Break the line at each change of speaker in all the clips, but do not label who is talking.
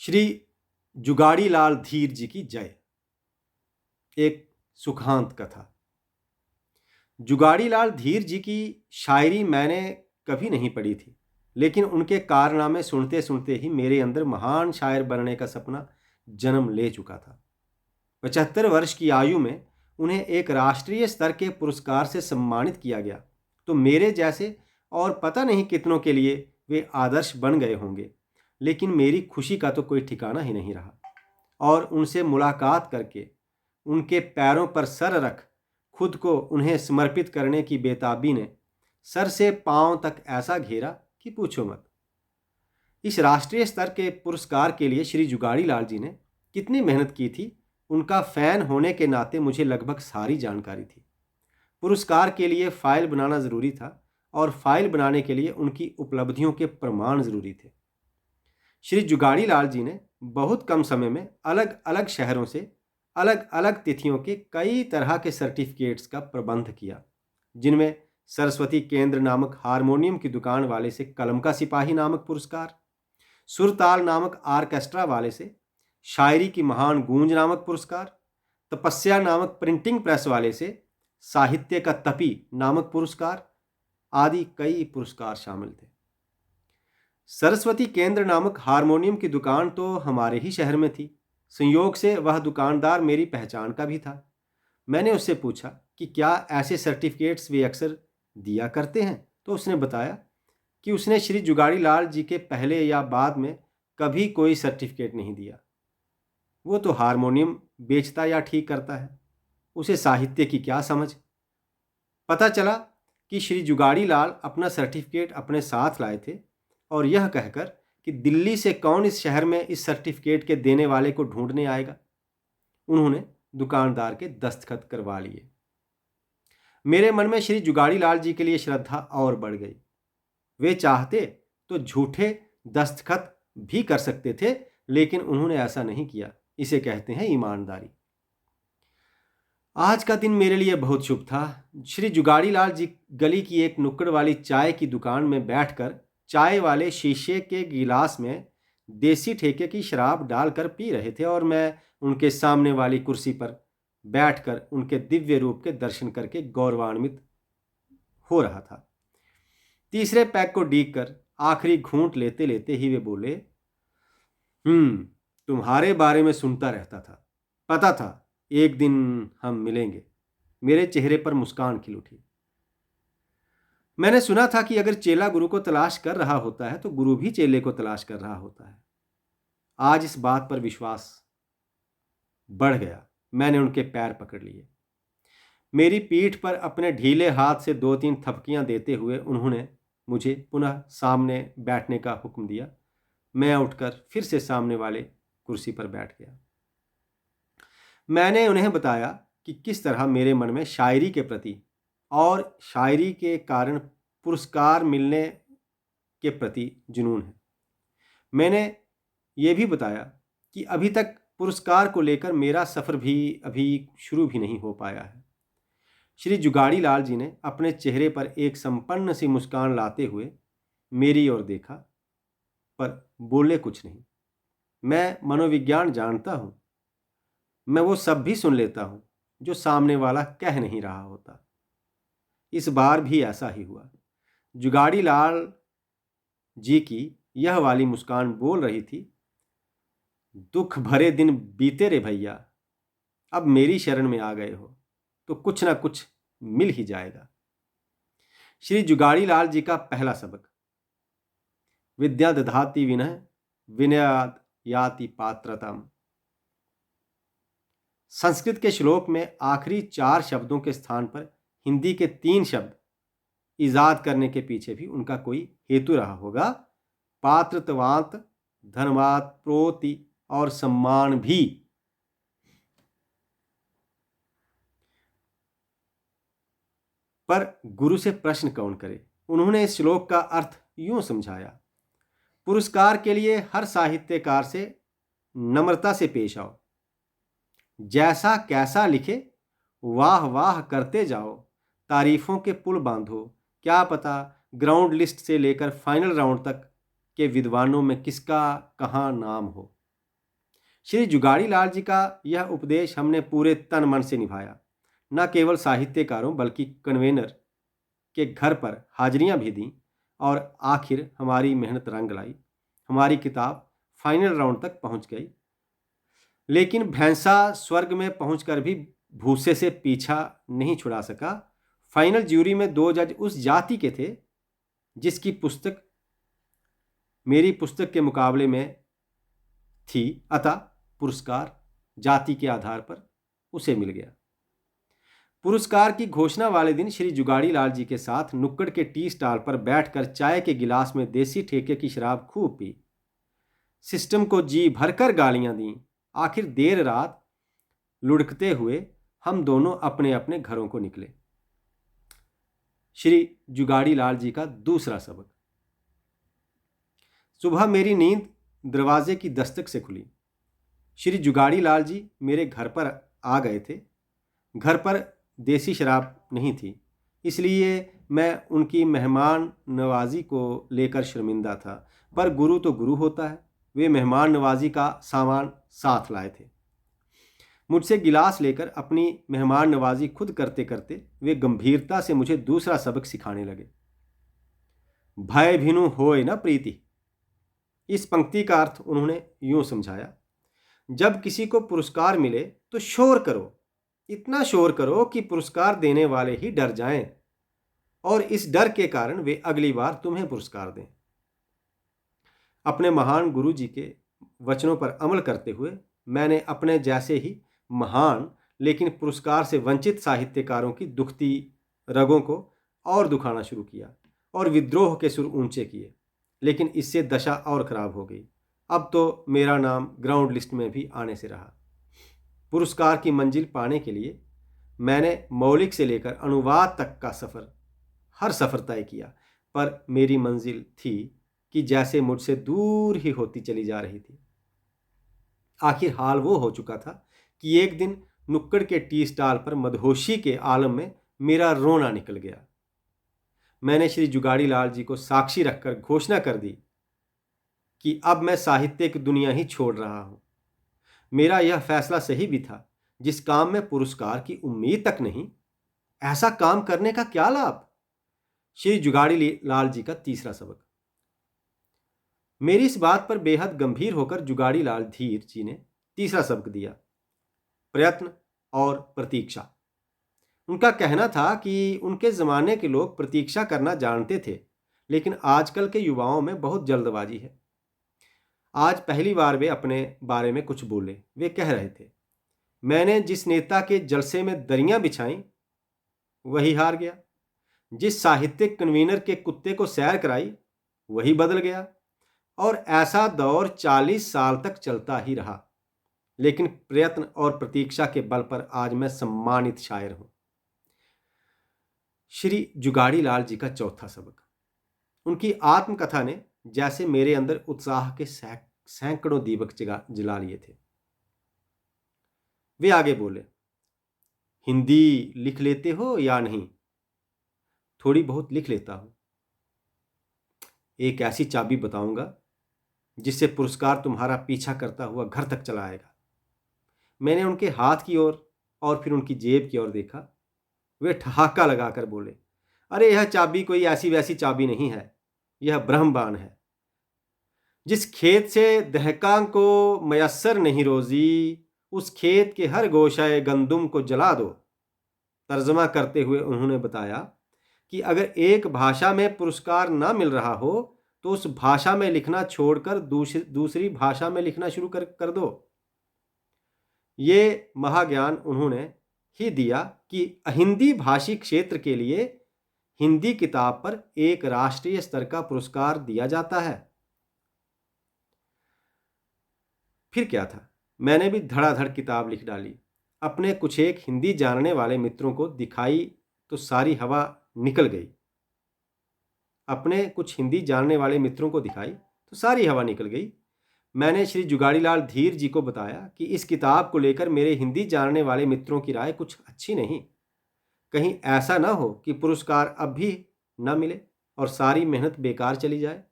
श्री जुगाड़ी लाल धीर जी की जय। एक सुखांत कथा। जुगाड़ी लाल धीर जी की शायरी मैंने कभी नहीं पढ़ी थी, लेकिन उनके कारनामे सुनते सुनते ही मेरे अंदर महान शायर बनने का सपना जन्म ले चुका था। 75 वर्ष की आयु में उन्हें एक राष्ट्रीय स्तर के पुरस्कार से सम्मानित किया गया, तो मेरे जैसे और पता नहीं कितनों के लिए वे आदर्श बन गए होंगे। लेकिन मेरी खुशी का तो कोई ठिकाना ही नहीं रहा, और उनसे मुलाकात करके उनके पैरों पर सर रख खुद को उन्हें समर्पित करने की बेताबी ने सर से पांव तक ऐसा घेरा कि पूछो मत। इस राष्ट्रीय स्तर के पुरस्कार के लिए श्री जुगाड़ी लाल जी ने कितनी मेहनत की थी, उनका फैन होने के नाते मुझे लगभग सारी जानकारी थी। पुरस्कार के लिए फाइल बनाना ज़रूरी था, और फाइल बनाने के लिए उनकी उपलब्धियों के प्रमाण ज़रूरी थे। श्री जुगाड़ी लाल जी ने बहुत कम समय में अलग अलग शहरों से अलग अलग तिथियों के कई तरह के सर्टिफिकेट्स का प्रबंध किया, जिनमें सरस्वती केंद्र नामक हारमोनियम की दुकान वाले से कलम का सिपाही नामक पुरस्कार, सुरताल नामक आर्केस्ट्रा वाले से शायरी की महान गूंज नामक पुरस्कार, तपस्या नामक प्रिंटिंग प्रेस वाले से साहित्य का तपी नामक पुरस्कार आदि कई पुरस्कार शामिल थे। सरस्वती केंद्र नामक हारमोनियम की दुकान तो हमारे ही शहर में थी। संयोग से वह दुकानदार मेरी पहचान का भी था। मैंने उससे पूछा कि क्या ऐसे सर्टिफिकेट्स वे अक्सर दिया करते हैं, तो उसने बताया कि उसने श्री जुगाड़ी लाल जी के पहले या बाद में कभी कोई सर्टिफिकेट नहीं दिया। वो तो हारमोनियम बेचता या ठीक करता है, उसे साहित्य की क्या समझ। पता चला कि श्री जुगाड़ी लाल अपना सर्टिफिकेट अपने साथ लाए थे, और यह कहकर कि दिल्ली से कौन इस शहर में इस सर्टिफिकेट के देने वाले को ढूंढने आएगा। उन्होंने दुकानदार के दस्तखत करवा लिए। मेरे मन में श्री जुगाड़ी लाल जी के लिए श्रद्धा और बढ़ गई। वे चाहते तो झूठे दस्तखत भी कर सकते थे, लेकिन उन्होंने ऐसा नहीं किया। इसे कहते हैं ईमानदारी। आज का दिन मेरे लिए बहुत शुभ था। श्री जुगाड़ी लाल जी गली की एक नुक्कड़ वाली चाय की दुकान में बैठकर चाय वाले शीशे के गिलास में देसी ठेके की शराब डालकर पी रहे थे, और मैं उनके सामने वाली कुर्सी पर बैठकर उनके दिव्य रूप के दर्शन करके गौरवान्वित हो रहा था। तीसरे पैक को डीक कर आखिरी घूंट लेते लेते ही वे बोले, तुम्हारे बारे में सुनता रहता था, पता था एक दिन हम मिलेंगे। मेरे चेहरे पर मुस्कान खिल उठी। मैंने सुना था कि अगर चेला गुरु को तलाश कर रहा होता है तो गुरु भी चेले को तलाश कर रहा होता है। आज इस बात पर विश्वास बढ़ गया। मैंने उनके पैर पकड़ लिए। मेरी पीठ पर अपने ढीले हाथ से 2-3 थपकियां देते हुए उन्होंने मुझे पुनः सामने बैठने का हुक्म दिया। मैं उठकर फिर से सामने वाले कुर्सी पर बैठ गया। मैंने उन्हें बताया कि किस तरह मेरे मन में शायरी के प्रति और शायरी के कारण पुरस्कार मिलने के प्रति जुनून है। मैंने ये भी बताया कि अभी तक पुरस्कार को लेकर मेरा सफ़र भी अभी शुरू भी नहीं हो पाया है। श्री जुगाड़ी लाल जी ने अपने चेहरे पर एक संपन्न सी मुस्कान लाते हुए मेरी ओर देखा, पर बोले कुछ नहीं। मैं मनोविज्ञान जानता हूँ। मैं वो सब भी सुन लेता हूँ जो सामने वाला कह नहीं रहा होता। इस बार भी ऐसा ही हुआ। जुगाड़ी लाल जी की यह वाली मुस्कान बोल रही थी, दुख भरे दिन बीते रे भैया, अब मेरी शरण में आ गए हो तो कुछ ना कुछ मिल ही जाएगा। श्री जुगाड़ी लाल जी का पहला सबक, विद्या दधाति विनय विनयाद याति पात्रताम। संस्कृत के श्लोक में आखिरी 4 शब्दों के स्थान पर हिंदी के 3 शब्द ईजाद करने के पीछे भी उनका कोई हेतु रहा होगा। पात्रत्वांत, धनवात, प्रोति और सम्मान भी। पर गुरु से प्रश्न कौन करे। उन्होंने इस श्लोक का अर्थ यूं समझाया, पुरस्कार के लिए हर साहित्यकार से नम्रता से पेश आओ। जैसा कैसा लिखे वाह वाह करते जाओ, तारीफों के पुल बांधो। क्या पता ग्राउंड लिस्ट से लेकर फाइनल राउंड तक के विद्वानों में किसका कहाँ नाम हो। श्री जुगाड़ी लाल जी का यह उपदेश हमने पूरे तन मन से निभाया। न केवल साहित्यकारों बल्कि कन्वेनर के घर पर हाजिरियां भी दी और आखिर हमारी मेहनत रंग लाई। हमारी किताब फाइनल राउंड तक पहुंच गई, लेकिन भैंसा स्वर्ग में पहुंचकर भी भूसे से पीछा नहीं छुड़ा सका। फाइनल ज्यूरी में 2 जज उस जाति के थे जिसकी पुस्तक मेरी पुस्तक के मुकाबले में थी, अतः पुरस्कार जाति के आधार पर उसे मिल गया। पुरस्कार की घोषणा वाले दिन श्री जुगाड़ी लाल जी के साथ नुक्कड़ के टी स्टॉल पर बैठकर चाय के गिलास में देसी ठेके की शराब खूब पी, सिस्टम को जी भरकर गालियां दी। आखिर देर रात लुढ़कते हुए हम दोनों अपने अपने घरों को निकले। श्री जुगाड़ी लाल जी का दूसरा सबक। सुबह मेरी नींद दरवाजे की दस्तक से खुली। श्री जुगाड़ी लाल जी मेरे घर पर आ गए थे। घर पर देसी शराब नहीं थी, इसलिए मैं उनकी मेहमान नवाजी को लेकर शर्मिंदा था, पर गुरु तो गुरु होता है। वे मेहमान नवाजी का सामान साथ लाए थे। मुझसे गिलास लेकर अपनी मेहमान नवाजी खुद करते करते वे गंभीरता से मुझे दूसरा सबक सिखाने लगे। भय भिनु होए न प्रीति। इस पंक्ति का अर्थ उन्होंने यूं समझाया, जब किसी को पुरस्कार मिले तो शोर करो, इतना शोर करो कि पुरस्कार देने वाले ही डर जाएं और इस डर के कारण वे अगली बार तुम्हें पुरस्कार दें। अपने महान गुरु जी के वचनों पर अमल करते हुए मैंने अपने जैसे ही महान लेकिन पुरस्कार से वंचित साहित्यकारों की दुखती रगों को और दुखाना शुरू किया और विद्रोह के सुर ऊंचे किए, लेकिन इससे दशा और खराब हो गई। अब तो मेरा नाम ग्राउंड लिस्ट में भी आने से रहा। पुरस्कार की मंजिल पाने के लिए मैंने मौलिक से लेकर अनुवाद तक का हर सफ़र तय किया, पर मेरी मंजिल थी कि जैसे मुझसे दूर ही होती चली जा रही थी। आखिर हाल वो हो चुका था कि एक दिन नुक्कड़ के टी स्टॉल पर मदहोशी के आलम में मेरा रोना निकल गया। मैंने श्री जुगाड़ी लाल जी को साक्षी रखकर घोषणा कर दी कि अब मैं साहित्य की दुनिया ही छोड़ रहा हूं। मेरा यह फैसला सही भी था। जिस काम में पुरस्कार की उम्मीद तक नहीं, ऐसा काम करने का क्या लाभ। श्री जुगाड़ी लाल जी का तीसरा सबक। मेरी इस बात पर बेहद गंभीर होकर जुगाड़ी लाल धीर जी ने तीसरा सबक दिया, प्रयत्न और प्रतीक्षा। उनका कहना था कि उनके ज़माने के लोग प्रतीक्षा करना जानते थे, लेकिन आजकल के युवाओं में बहुत जल्दबाजी है। आज पहली बार वे अपने बारे में कुछ बोले। वे कह रहे थे, मैंने जिस नेता के जलसे में दरियां बिछाई वही हार गया, जिस साहित्यिक कन्वीनर के कुत्ते को सैर कराई वही बदल गया, और ऐसा दौर 40 साल तक चलता ही रहा। लेकिन प्रयत्न और प्रतीक्षा के बल पर आज मैं सम्मानित शायर हूं। श्री जुगाड़ी लाल जी का चौथा सबक। उनकी आत्मकथा ने जैसे मेरे अंदर उत्साह के सैकड़ों दीपक जला लिए थे। वे आगे बोले, हिंदी लिख लेते हो या नहीं? थोड़ी बहुत लिख लेता हूं। एक ऐसी चाबी बताऊंगा जिससे पुरस्कार तुम्हारा पीछा करता हुआ घर तक चला आएगा। मैंने उनके हाथ की ओर और फिर उनकी जेब की ओर देखा। वे ठहाका लगाकर बोले, अरे यह चाबी कोई ऐसी वैसी चाबी नहीं है, यह ब्रह्मबाण है। जिस खेत से दहकां को मयस्सर नहीं रोजी, उस खेत के हर गोशाए गंदुम को जला दो। तर्जमा करते हुए उन्होंने बताया कि अगर एक भाषा में पुरस्कार ना मिल रहा हो तो उस भाषा में लिखना छोड़कर दूसरी भाषा में लिखना शुरू कर दो। ये महाज्ञान उन्होंने ही दिया कि हिंदी भाषी क्षेत्र के लिए हिंदी किताब पर एक राष्ट्रीय स्तर का पुरस्कार दिया जाता है। फिर क्या था, मैंने भी धड़ाधड़ किताब लिख डाली। अपने कुछ एक हिंदी जानने वाले मित्रों को दिखाई तो सारी हवा निकल गई। मैंने श्री जुगाड़ी लाल धीर जी को बताया कि इस किताब को लेकर मेरे हिंदी जानने वाले मित्रों की राय कुछ अच्छी नहीं। कहीं ऐसा ना हो कि पुरस्कार अब भी न मिले और सारी मेहनत बेकार चली जाए।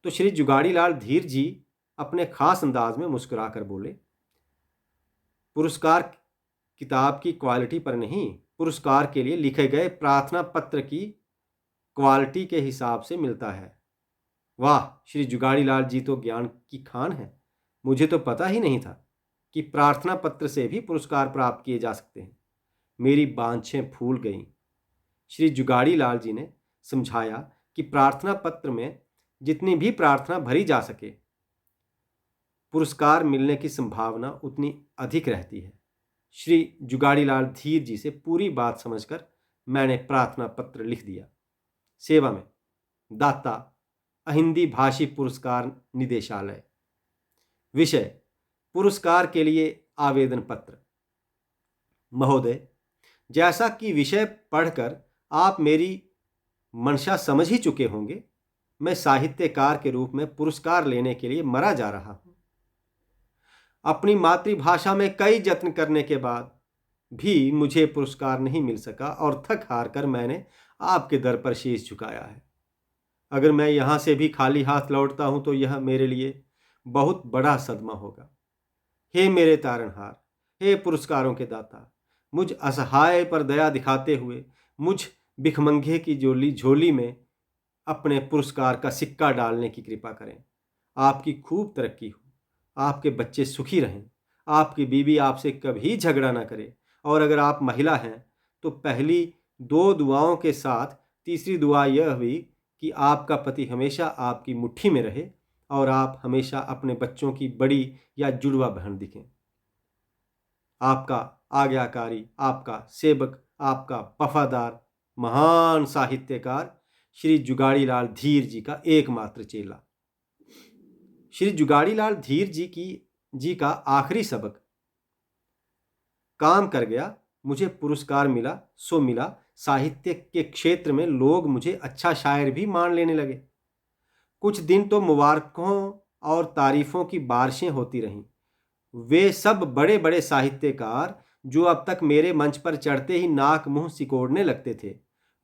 तो श्री जुगाड़ी लाल धीर जी अपने खास अंदाज में मुस्कुरा कर बोले, पुरस्कार किताब की क्वालिटी पर नहीं, पुरस्कार के लिए लिखे गए प्रार्थना पत्र की क्वालिटी के हिसाब से मिलता है। वाह, श्री जुगाड़ी लाल जी तो ज्ञान की खान है। मुझे तो पता ही नहीं था कि प्रार्थना पत्र से भी पुरस्कार प्राप्त किए जा सकते हैं। मेरी बांछें फूल गईं। श्री जुगाड़ी लाल जी ने समझाया कि प्रार्थना पत्र में जितनी भी प्रार्थना भरी जा सके, पुरस्कार मिलने की संभावना उतनी अधिक रहती है। श्री जुगाड़ी लाल धीर जी से पूरी बात समझकर मैंने प्रार्थना पत्र लिख दिया। सेवा में, दाता अहिंदी भाषी पुरस्कार निदेशालय। विषय, पुरस्कार के लिए आवेदन पत्र। महोदय, जैसा कि विषय पढ़कर आप मेरी मंशा समझ ही चुके होंगे, मैं साहित्यकार के रूप में पुरस्कार लेने के लिए मरा जा रहा हूं। अपनी मातृभाषा में कई यत्न करने के बाद भी मुझे पुरस्कार नहीं मिल सका और थक हार कर मैंने आपके दर पर शीश झुकाया है। अगर मैं यहाँ से भी खाली हाथ लौटता हूँ तो यह मेरे लिए बहुत बड़ा सदमा होगा। हे मेरे तारणहार, हे पुरस्कारों के दाता, मुझ असहाय पर दया दिखाते हुए मुझ भिखमंगे की झोली में अपने पुरस्कार का सिक्का डालने की कृपा करें। आपकी खूब तरक्की हो, आपके बच्चे सुखी रहें, आपकी बीवी आपसे कभी झगड़ा ना करे, और अगर आप महिला हैं तो पहली 2 दुआओं के साथ तीसरी दुआ यह हुई कि आपका पति हमेशा आपकी मुट्ठी में रहे और आप हमेशा अपने बच्चों की बड़ी या जुड़वा बहन दिखें। आपका आज्ञाकारी, आपका सेवक, आपका वफादार महान साहित्यकार श्री जुगाड़ी लाल धीर जी का एकमात्र चेला। श्री जुगाड़ी लाल धीर जी का आखिरी सबक काम कर गया। मुझे पुरस्कार मिला सो मिला। साहित्य के क्षेत्र में लोग मुझे अच्छा शायर भी मान लेने लगे। कुछ दिन तो मुबारकों और तारीफों की बारिशें होती रहीं। वे सब बड़े बड़े साहित्यकार जो अब तक मेरे मंच पर चढ़ते ही नाक मुंह सिकोड़ने लगते थे,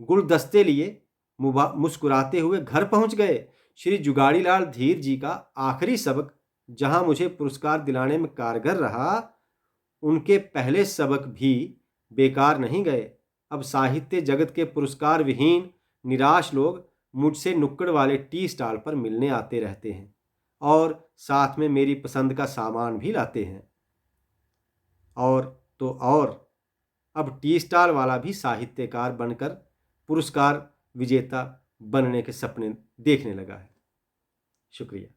गुलदस्ते लिए मुस्कुराते हुए घर पहुंच गए। श्री जुगाड़ी लाल धीर जी का आखिरी सबक जहां मुझे पुरस्कार दिलाने में कारगर रहा, उनके पहले सबक भी बेकार नहीं गए। अब साहित्य जगत के पुरस्कार विहीन निराश लोग मुझसे नुक्कड़ वाले टी स्टॉल पर मिलने आते रहते हैं और साथ में मेरी पसंद का सामान भी लाते हैं। और तो और अब टी स्टॉल वाला भी साहित्यकार बनकर पुरस्कार विजेता बनने के सपने देखने लगा है। शुक्रिया।